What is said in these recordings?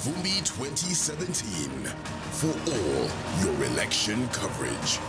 Kivumbi 2017 for all your election coverage.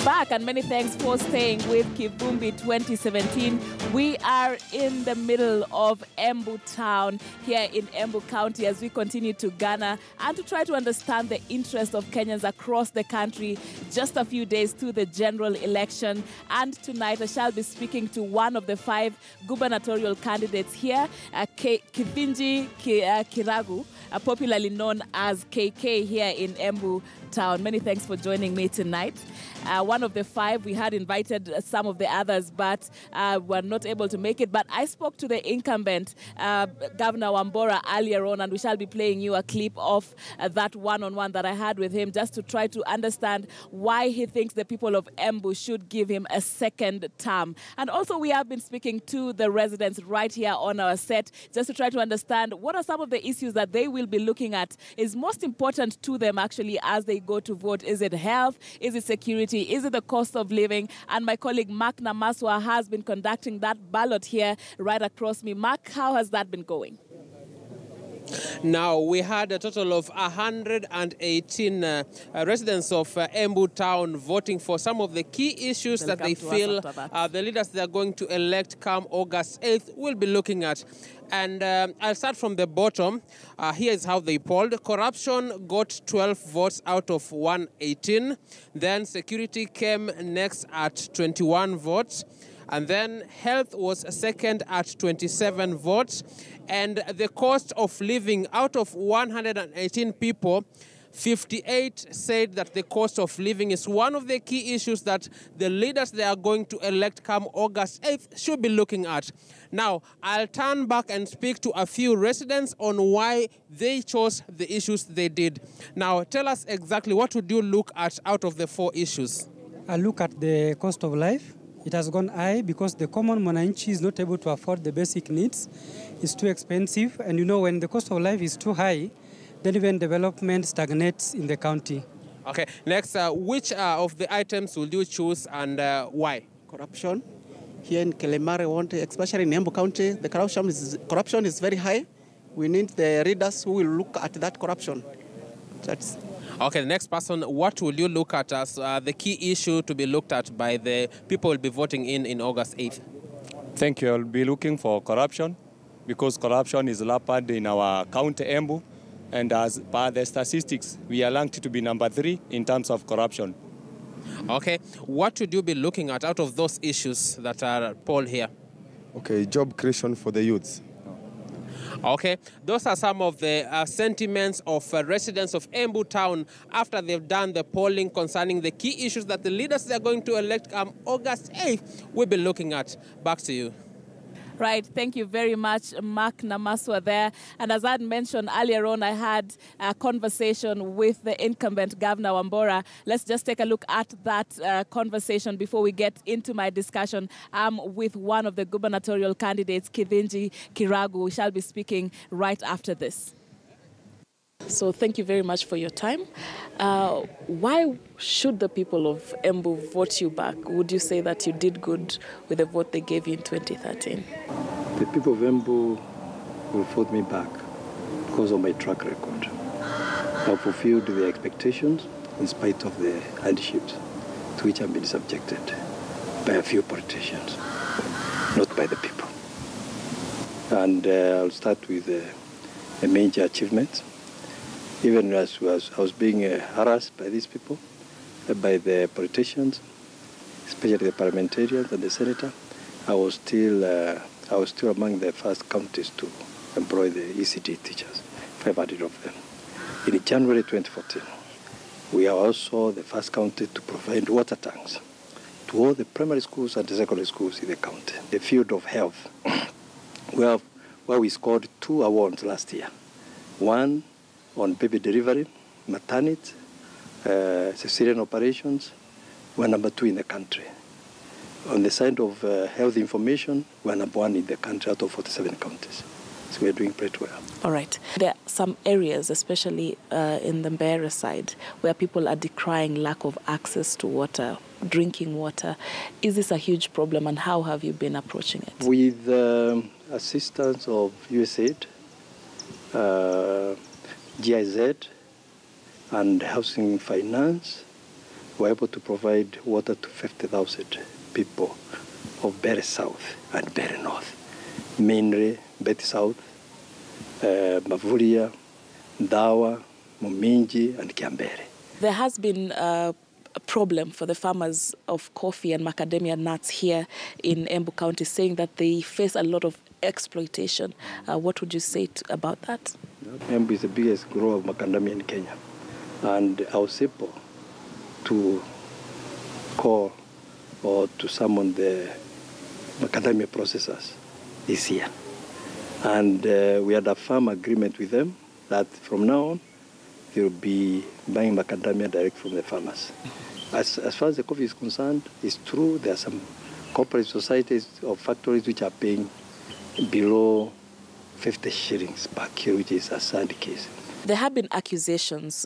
Back, and many thanks for staying with Kivumbi 2017. We are in the middle of Embu town here in Embu County as we continue to garner and to try to understand the interest of Kenyans across the country just a few days to the general election. And tonight I shall be speaking to one of the 5 gubernatorial candidates here, Kithinji Kiragu, popularly known as KK here in Embu town. Many thanks for joining me tonight. One of the 5, we had invited some of the others, but were not able to make it. But I spoke to the incumbent, Governor Wambora, earlier on, and we shall be playing you a clip of that one-on-one that I had with him just to try to understand why he thinks the people of Embu should give him a second term. And also we have been speaking to the residents right here on our set just to try to understand what are some of the issues that they will be looking at is most important to them actually as they go to vote. Is it health? Is it security? Is it the cost of living? And my colleague Mark Namaswa has been conducting that ballot here right across me. Mark, how has that been going? Now, we had a total of 118 residents of Embu town voting for some of the key issues that they feel the leaders they are going to elect come August 8th will be looking at. And I'll start from the bottom. Here is how they polled. Corruption got 12 votes out of 118. Then security came next at 21 votes. And then health was second at 27 votes. And the cost of living, out of 118 people, 58 said that the cost of living is one of the key issues that the leaders they are going to elect come August 8th should be looking at. Now, I'll turn back and speak to a few residents on why they chose the issues they did. Now, tell us exactly what would you look at out of the 4 issues? I look at the cost of life. It has gone high because the common mwananchi is not able to afford the basic needs. It's too expensive. And you know, when the cost of life is too high, then even development stagnates in the county. Okay, next, which of the items will you choose and why? Corruption. Here in Kelemare, especially in Embu County, the corruption is very high. We need the readers who will look at that corruption. That's okay, the next person, what will you look at as the key issue to be looked at by the people who will be voting in August 8th? Thank you. I'll be looking for corruption because corruption is rampant in our county, Embu. And as per the statistics, we are ranked to be number 3 in terms of corruption. Okay, what would you be looking at out of those issues that are polled here? Okay, job creation for the youths. Okay, those are some of the sentiments of residents of Embu town after they've done the polling concerning the key issues that the leaders they are going to elect August 8th will be looking at. Back to you. Right, thank you very much, Mark Namaswa there. And as I had mentioned earlier on, I had a conversation with the incumbent Governor Wambora. Let's just take a look at that conversation before we get into my discussion with one of the gubernatorial candidates, Kithinji Kiragu. We shall be speaking right after this. So thank you very much for your time. Why should the people of Embu vote you back? Would you say that you did good with the vote they gave you in 2013? The people of Embu will vote me back because of my track record. I've fulfilled their expectations in spite of the hardships to which I've been subjected by a few politicians, not by the people. And I'll start with a major achievement. Even as I was being harassed by these people, by the politicians, especially the parliamentarians and the senator, I was still among the first counties to employ the ECD teachers, 500 of them. In January 2014, we are also the first county to provide water tanks to all the primary schools and the secondary schools in the county. The field of health, where we scored 2 awards last year. One on baby delivery, maternity, cesarean operations, we're number 2 in the country. On the side of health information, we're number 1 in the country out of 47 counties. So we're doing pretty well. All right. There are some areas, especially in the Wambora side, where people are decrying lack of access to water, drinking water. Is this a huge problem, and how have you been approaching it? With assistance of USAID, GIZ, and Housing Finance, we're able to provide water to 50,000 people of Wambora South and Wambora North, mainly Wambora South, Mavuria, Dawa, Muminji, and Kiambere. There has been a problem for the farmers of coffee and macadamia nuts here in Embu County, saying that they face a lot of exploitation. What would you say about that? Embu is the biggest grower of macadamia in Kenya, and our simple to call or to summon the macadamia processors is here. And we had a firm agreement with them that from now on, they will be buying macadamia direct from the farmers. As far as the coffee is concerned, it's true there are some corporate societies or factories which are paying below 50 shillings per kilo, which is a sad case. There have been accusations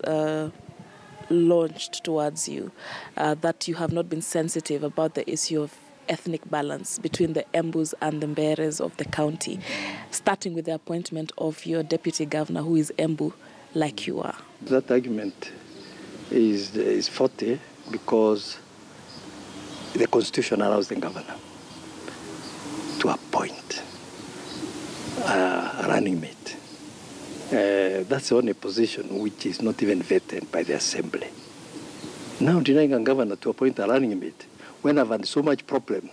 launched towards you that you have not been sensitive about the issue of ethnic balance between the Embus and the Mberes of the county, starting with the appointment of your deputy governor, who is Embu, like you are. That argument is faulty because the Constitution allows the governor to appoint a running mate. That's the only position which is not even vetted by the Assembly. Now denying a governor to appoint a running mate, when I've had so much problem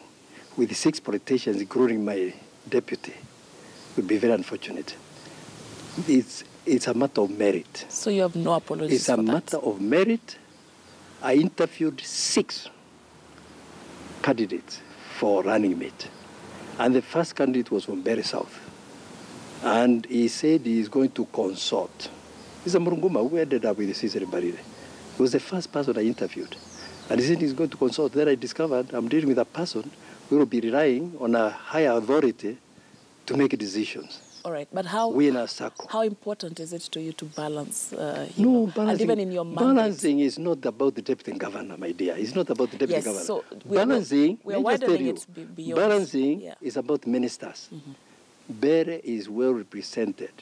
with 6 politicians, including my deputy, would be very unfortunate. It's a matter of merit. So you have no apologies for that? It's a matter of merit. I interviewed 6 candidates for running mate. And the first candidate was from Wambora South. And he said he is going to consult. He's a Murunguma who ended up with the Cesare Barire. He was the first person I interviewed. And he said he's going to consult. Then I discovered I'm dealing with a person who will be relying on a higher authority to make decisions. All right, but how important is it to you to balance? Balancing, and even in your mandate? Balancing is not about the deputy governor, my dear. It's not about the deputy governor. So balancing, we're widening it beyond. Balancing is about ministers. Wambora is well represented.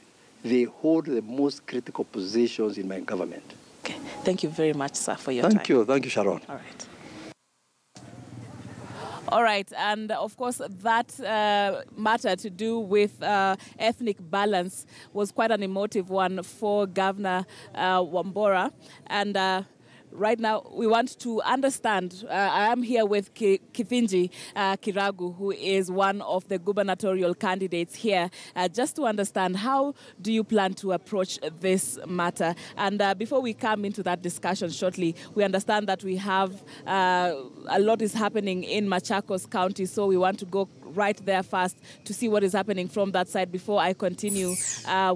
They hold the most critical positions in my government. Okay. Thank you very much, sir, for your time. Thank you. Thank you, Sharon. All right. All right, and of course that matter to do with ethnic balance was quite an emotive one for Governor Wambora. And right now we want to understand, I am here with Kithinji Kiragu, who is one of the gubernatorial candidates here, just to understand how do you plan to approach this matter. And before we come into that discussion shortly, we understand that we have a lot is happening in Machakos County, so we want to go right there first to see what is happening from that side before I continue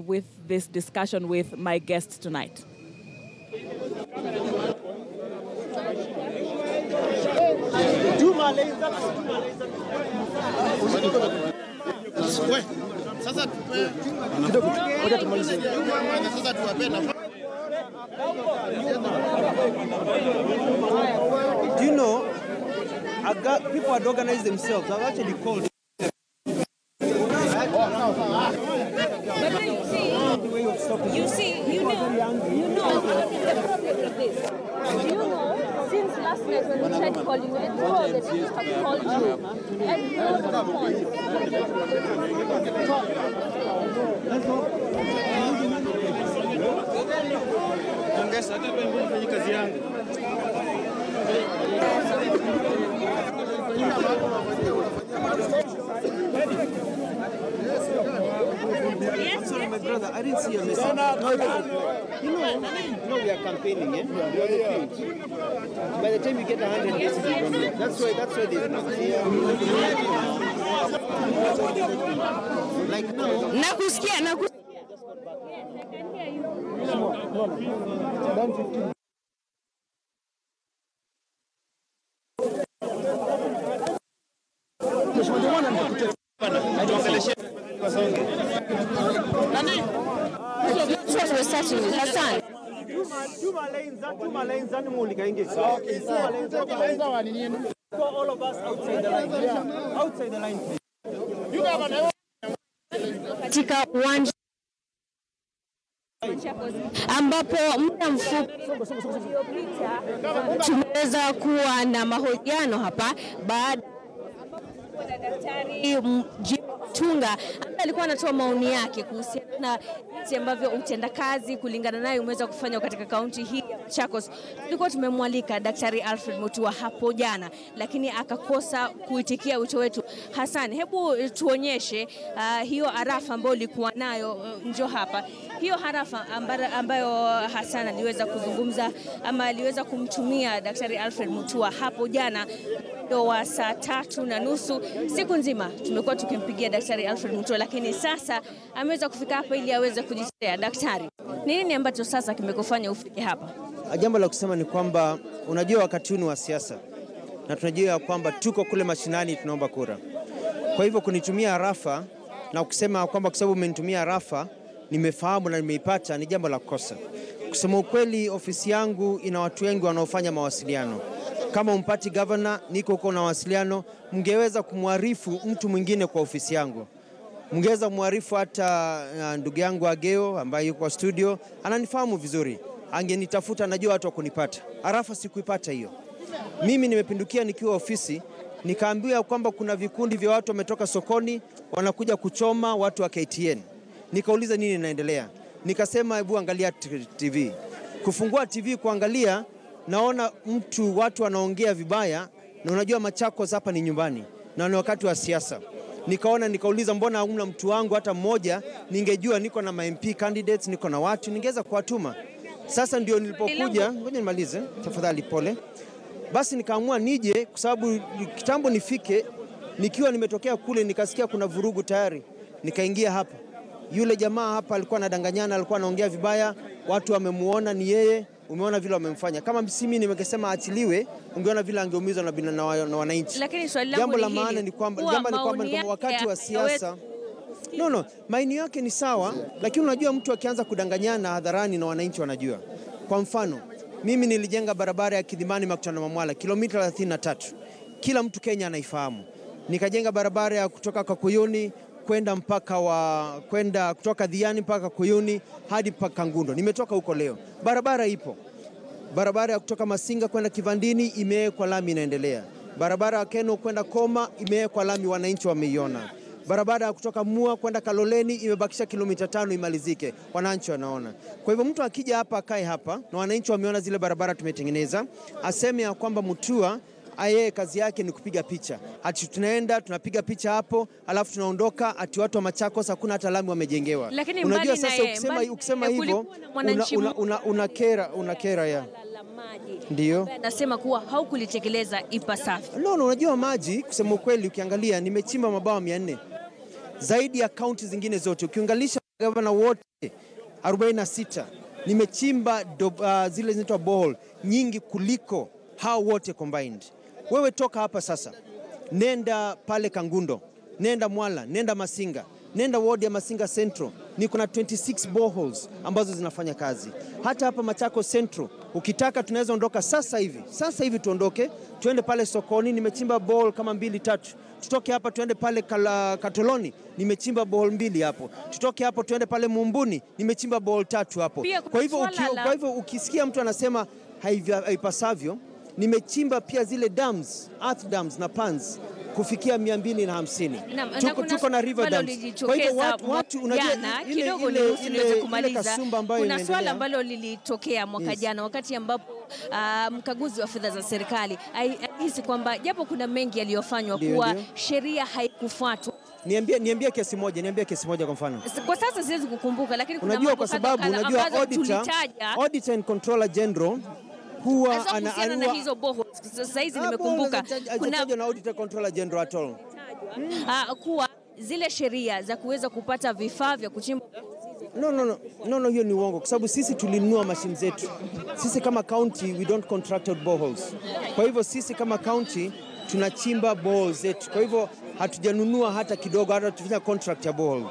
with this discussion with my guest tonight. Do you know, people had organized themselves. I've actually called. You know the problem with this. You know, since last night when we tried calling you, and all the people have called you, and no response. I'm sorry, my brother, I didn't see your message. You know we are campaigning, yeah? We are on the field. By the time you get 100 messages, that's why there's like now. Nakusikia. I can hear you. That's what we're starting with. Hassan. All of us outside the line. Yeah. Outside the line, please. You have Katika uwanja ambapo muda mfupi uliopita tumeweza kuwa na mahojiano hapa baada ya Daktari Tunga ambaye alikuwa anatoa maoni yake kuhusiana na jinsi ambavyo utendakazi kulingana naye umeweza kufanywa katika kaunti hii ya Machakos. Tulikuwa tumemwalika Daktari Alfred Mutua hapo jana, lakini akakosa kuitikia wito wetu. Hassan, hebu tuonyeshe hiyo arafa ambayo ulikuwa nayo, njoo hapa. Hiyo harafa ambayo Hassan aliweza kuzungumza ama aliweza kumtumia Daktari Alfred Mutua hapo jana wa saa 3:30. Siku nzima tumekuwa tukimpigia Daktari Alfred Mutua, lakini sasa ameweza kufika hapa ili aweze kujitetea. Daktari, nini ambacho sasa kimekufanya ufike hapa? Jambo la kusema ni kwamba unajua wakati huu wa siasa na tunajua kwamba tuko kule mashinani tunaomba kura. Kwa hivyo kunitumia arafa na kusema kwamba kwa sababu umenitumia arafa nimefahamu na nimeipata ni jambo la kosa. Kusema ukweli, ofisi yangu ina watu wengi wanaofanya mawasiliano. Kama umpati governor, niko huko na mawasiliano, mngeweza kumwarifu mtu mwingine kwa ofisi yangu. Mngeweza kumwarifu hata ndugu yangu Ageo ambaye yuko studio, ananifahamu vizuri. Angenitafuta, najua watu wa kunipata. Arafa sikuipata hiyo. Mimi nimepindukia nikiwa ofisi, nikaambiwa kwamba kuna vikundi vya watu wametoka sokoni, wanakuja kuchoma watu wa KTN. Nikauliza nini inaendelea. Nikasema hebu angalia TV. Kufungua TV kuangalia, naona watu wanaongea vibaya, na unajua Machakos hapa ni nyumbani na ni wakati wa siasa. Nikauliza mbona hamna mtu wangu hata mmoja, ningejua niko na MP candidates, niko na watu, ningeweza kuwatuma. Sasa ndio nilipokuja, ngoja nimalize, tafadhali pole. Basi nikaamua nije kwa sababu kitambo nifike, nikiwa nimetokea kule nikasikia kuna vurugu tayari. Nikaingia hapa. Yule jamaa hapa alikuwa anadanganyana, alikuwa anaongea vibaya, watu wamemuona ni yeye, umeona vile wamemfanya. Kama mimi nimekesema achiliwe, ungeona vile angeumizwa na wananchi. Lakini swali langu jambo la maana ni kwamba wakati wa siasa maoni yake ni sawa, lakini unajua mtu akianza kudanganyana hadharani na wananchi wanajua. Kwa mfano, mimi nilijenga barabara ya Kidhimani Makutano Mamwala kilomita 33. Kila mtu Kenya anaifahamu. Nikajenga barabara ya kutoka Kakuyuni kwenda kutoka Diani mpaka Kuyuni hadi mpaka Ngundo. Nimetoka huko leo. Barabara ipo. Barabara ya kutoka Masinga kwenda Kivandini imewekwa lami inaendelea. Barabara ya Keno kwenda Koma imewekwa lami, wananchi wameiona. Barabara ya kutoka Mua kwenda Kaloleni imebakisha kilomita 5 imalizike, wananchi wanaona. Kwa hivyo mtu akija hapa akae hapa na wananchi wameona zile barabara tumetengeneza, aseme ya kwamba Mutua yeye kazi yake ni kupiga picha. Ati tunaenda tunapiga picha hapo, alafu tunaondoka, ati watu wa Machakos hakuna hata lami wamejengewa. Unajua sasa ukisema hivyo unakera ya. Ndio. Nasema kuwa haukulitekeleza ipasavyo. Unajua maji, kusema ukweli, ukiangalia nimechimba mabawa 400. Zaidi ya kaunti zingine zote. Ukiunganisha gavana wote 46, nimechimba zile zinaitwa borehole nyingi kuliko hao wote combined. Wewe toka hapa sasa, nenda pale Kangundo, nenda Mwala, nenda Masinga, nenda ward ya Masinga Central. Niko na 26 boreholes ambazo zinafanya kazi. Hata hapa Machakos Central, ukitaka tunaweza ondoka sasa hivi tuondoke, tuende pale sokoni, nimechimba borehole kama 2-3. Tutoke hapa tuende pale Katoloni, nimechimba borehole 2 hapo. Tutoke hapo tuende pale Mumbuni, nimechimba borehole 3 hapo. Kwa hivyo ukisikia mtu anasema haipasavyo, nimechimba pia zile dams, earth dams na ponds kufikia 250. Tuko na river dams. Kwa hivyo watu unajua ile kasumba ambayo kuna swala ambalo lilitokea mwaka jana wakati ambapo mkaguzi wa fedha za serikali hisi kwamba japo kuna mengi yaliyofanywa kuwa sheria haikufuatwa. Niambie kesi moja kwa mfano. Kwa sasa siwezi kukumbuka, lakini kuna mambo kwa sababu unajua auditor and controller general huwa ana hizo boho. Sasa hizi nimekumbuka kuna na auditor controller general at all. Kuwa zile sheria za kuweza kupata vifaa vya kuchimba. No, hiyo ni uongo kwa sababu sisi tulinunua mashine zetu. Sisi kama county we don't contract out boreholes. Kwa hivyo sisi kama county tunachimba boreholes zetu. Kwa hivyo hatujanunua hata kidogo, hata tufanya contract ya borehole.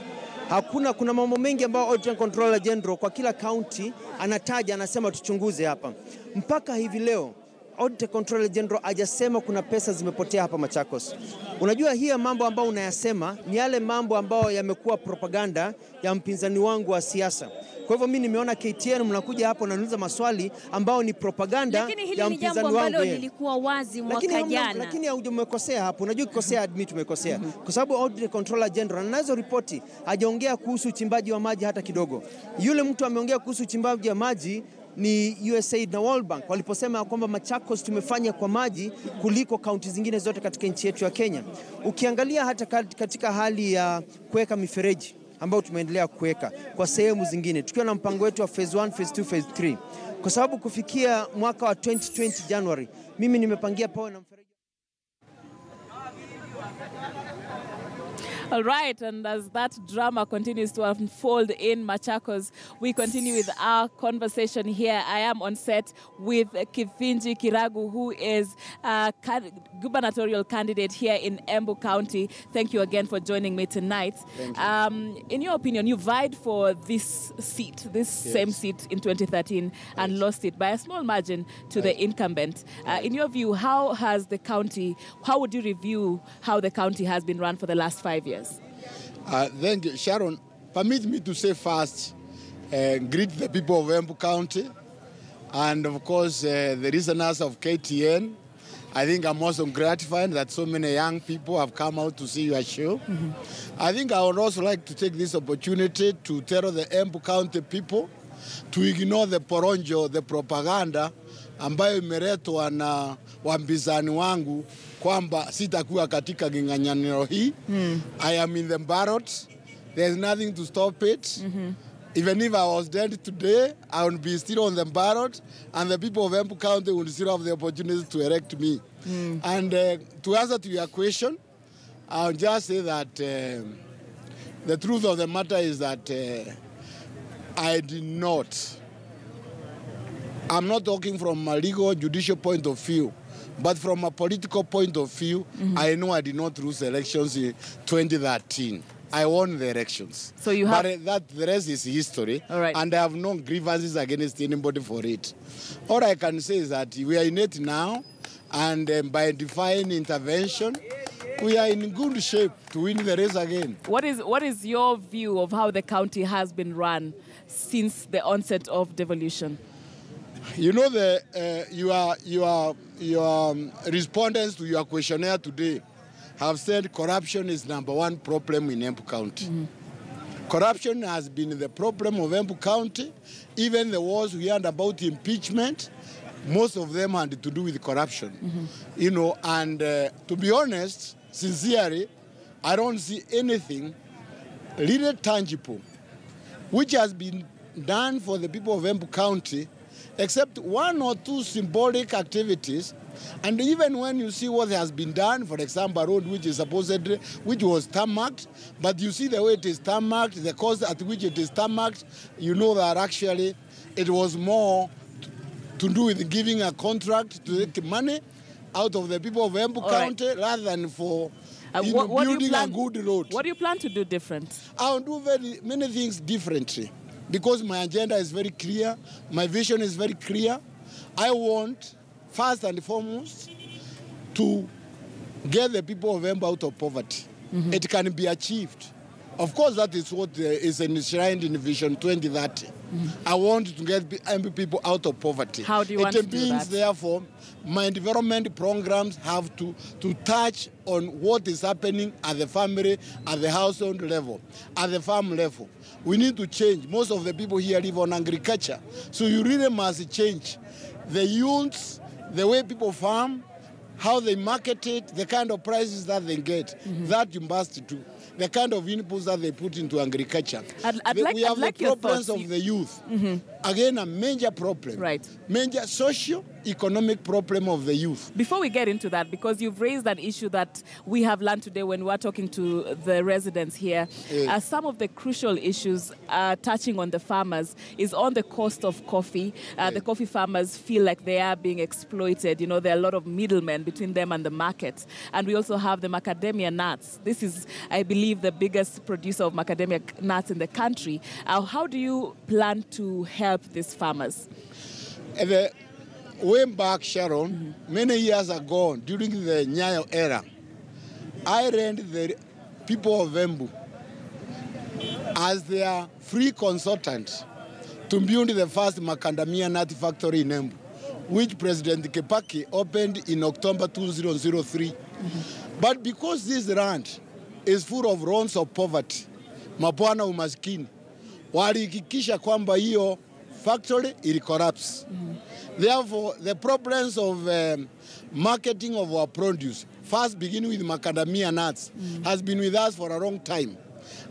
Kuna mambo mengi ambayo Auditor Controller General kwa kila county anataja, anasema tuchunguze hapa. Mpaka hivi leo Auditor Controller General hajasema kuna pesa zimepotea hapa Machakos. Unajua hii mambo ambayo unayasema ni yale mambo ambayo yamekuwa propaganda ya mpinzani wangu wa siasa. Kwa hivyo mimi nimeona KTN mnakuja hapo na niuliza maswali ambao ni propaganda ya mpinzani wangu. Lakini hili ni jambo ambalo lilikuwa wazi mwaka jana. Lakini hujumekosea hapo. Unajua ukikosea admit tumekosea. Kwa sababu Auditor Controller General anazo ripoti hajaongea kuhusu uchimbaji wa maji hata kidogo. Yule mtu ameongea kuhusu uchimbaji wa maji ni USAID na World Bank waliposema kwamba Machakos tumefanya kwa maji kuliko kaunti zingine zote katika nchi yetu ya Kenya. Ukiangalia hata katika hali ya kuweka mifereji ambao tumeendelea kuweka kwa sehemu zingine, tukiwa na mpango wetu wa phase 1, phase 2, phase 3. Kwa sababu kufikia mwaka wa 2020 January, mimi nimepangia pawe na mfereji. All right, and as that drama continues to unfold in Machakos, we continue with our conversation here. I am on set with Kithinji Kiragu, who is a gubernatorial candidate here in Embu County. Thank you again for joining me tonight. In your opinion, you vied for this seat, same seat in 2013, and lost it by a small margin to the incumbent. In your view, how would you review how the county has been run for the last 5 years? Thank you. Sharon, permit me to say first, greet the people of Embu County and of course the listeners of KTN. I think I'm also gratified that so many young people have come out to see your show. I think I would also like to take this opportunity to tell the Embu County people to ignore the poronjo, the propaganda ambayo imeletwa na wambizani wangu kwamba sitakuwa katika ginganyano hii. I am in the ballot. There's nothing to stop it. Even if I was dead today, I would be still on the ballot, and the people of Embu County would still have the opportunity to elect me. And to answer to your question, I'll just say that the truth of the matter is that I did not. I'm not talking from a legal, judicial point of view, but from a political point of view, I know I did not lose elections in 2013. I won the elections. So you have... But the rest is history, and I have no grievances against anybody for it. All I can say is that we are in it now, and by divine intervention, we are in good shape to win the race again. What is your view of how the county has been run since the onset of devolution? You know, your respondents to your questionnaire today have said corruption is #1 problem in Embu County. Corruption has been the problem of Embu County. Even the wars we heard about impeachment, most of them had to do with corruption. You know, and to be honest, sincerely, I don't see anything really tangible which has been done for the people of Embu County, except 1 or 2 symbolic activities. And even when you see what has been done, for example, road which was tarmacked, but you see the way it is tarmacked, the cost at which it is tarmacked, you know that actually it was more to do with giving a contract to take money out of the people of Embu County rather than for building a good road. What do you plan to do different? I will do very many things differently because my agenda is very clear, my vision is very clear. I want, first and foremost, to get the people of Embu out of poverty. It can be achieved. Of course, that is what is enshrined in Vision 2030. I want to get Embu people out of poverty. How do you want to do that? It means, therefore, my development programs have to touch on what is happening at the family, at the household level, at the farm level. We need to change. Most of the people here live on agriculture. So you really must change the yields, the way people farm, how they market it, the kind of prices that they get. That you must do. The kind of inputs that they put into agriculture. We have the problems of the youth. again, a major problem. Right. Major socio-economic problem of the youth. Before we get into that, because you've raised an issue that we have learned today when we're talking to the residents here, some of the crucial issues touching on the farmers is on the cost of coffee. The coffee farmers feel like they are being exploited. You know, there are a lot of middlemen between them and the market. And we also have the macadamia nuts. This is, I believe, the biggest producer of macadamia nuts in the country. How do you plan to help these farmers? Way back, Sharon, many years ago, during the Nyayo era, I ran the people of Embu as their free consultant to build the first macadamia nut factory in Embu, which President Kibaki opened in October 2003. But because this land is full of runs of poverty, mabwana umaskini, walihakikisha kwamba hiyo factory it collapse. Therefore, the problems of marketing of our produce, first beginning with macadamia nuts, has been with us for a long time.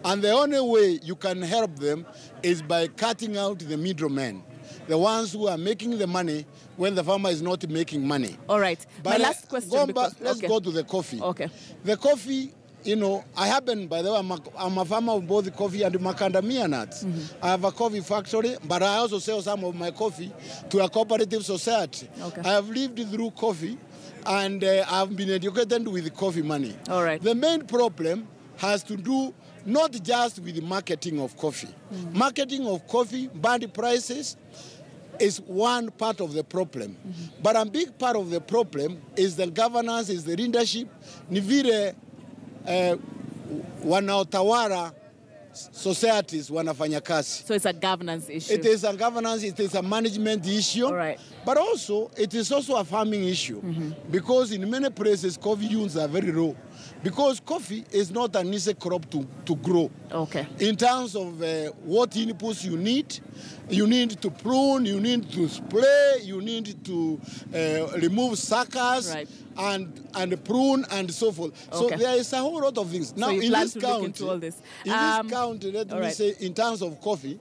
And the only way you can help them is by cutting out the middlemen, the ones who are making the money when the farmer is not making money. All right. But my last question. Let's go to the coffee. Okay. The coffee, you know, I happen, by the way, I'm a farmer of both coffee and macadamia nuts. I have a coffee factory, but I also sell some of my coffee to a cooperative society. Okay. I have lived through coffee, and I've been educated with coffee money. All right. The main problem has to do not just with the marketing of coffee. Marketing of coffee, bad prices, is one part of the problem. But a big part of the problem is the governance, is the leadership. Ni vile wanaotawala societies wanafanya kazi. So it's a governance issue. It is a governance, it is a management issue. All right. But also, it is also a farming issue. Because in many places, coffee yields are very low. Because coffee is not an easy crop to grow. Okay. In terms of what inputs you need to prune, you need to spray, you need to remove suckers, right, and prune and so forth. Okay. So there is a whole lot of things. Now, in this county, let me say, in terms of coffee,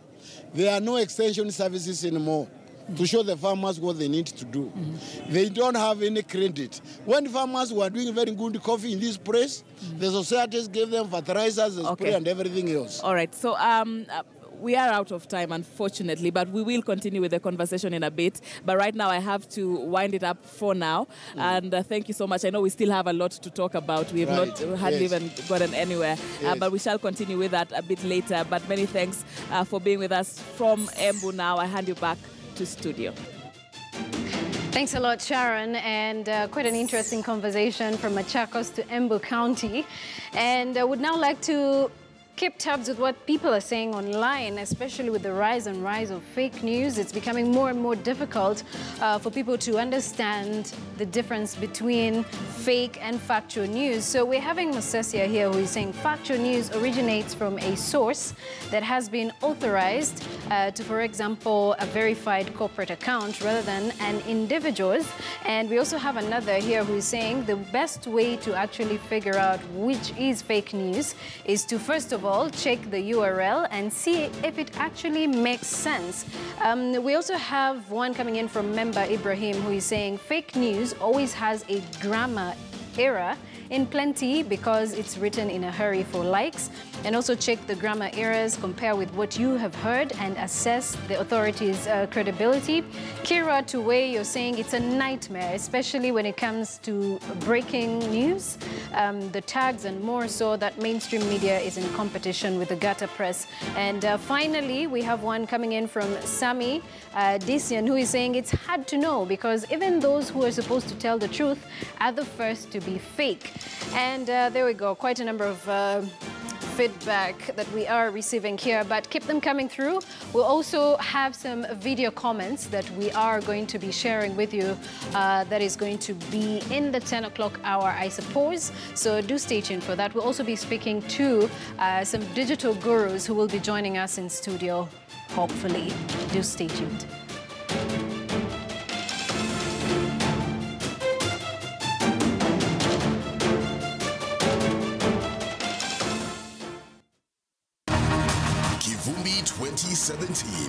there are no extension services anymore to show the farmers what they need to do. They don't have any credit. When farmers were doing very good coffee in this place, the societies gave them fertilizers, spray, and everything else. All right. So we are out of time, unfortunately, but we will continue with the conversation in a bit. But right now, I have to wind it up for now. And thank you so much. I know we still have a lot to talk about. We have not hardly even gotten anywhere. But we shall continue with that a bit later. But many thanks for being with us from Embu now. I hand you back to studio. Thanks a lot, Sharon, and quite an interesting conversation from Machakos to Embu County. And I would now like to keep tabs with what people are saying online, especially with the rise of fake news. It's becoming more and more difficult for people to understand the difference between fake and factual news. So we're having Musesia here who is saying factual news originates from a source that has been authorized to, for example, a verified corporate account rather than an individual's. And we also have another here who is saying the best way to actually figure out which is fake news is to, first of all, check the URL and see if it actually makes sense. We also have one coming in from member Ibrahim who is saying fake news always has a grammar error in plenty because it's written in a hurry for likes. And also check the grammar errors, compare with what you have heard, and assess the authorities' credibility. Kira Tuwe, you're saying it's a nightmare, especially when it comes to breaking news, the tags, and more so that mainstream media is in competition with the gutter press. And finally, we have one coming in from Sami Disian, who is saying it's hard to know because even those who are supposed to tell the truth are the first to be fake. And there we go, quite a number of feedback that we are receiving here, but keep them coming through. We'll also have some video comments that we are going to be sharing with you that is going to be in the 10 o'clock hour, I suppose. So do stay tuned for that. We'll also be speaking to some digital gurus who will be joining us in studio, hopefully. Do stay tuned. Kivumbi 2017.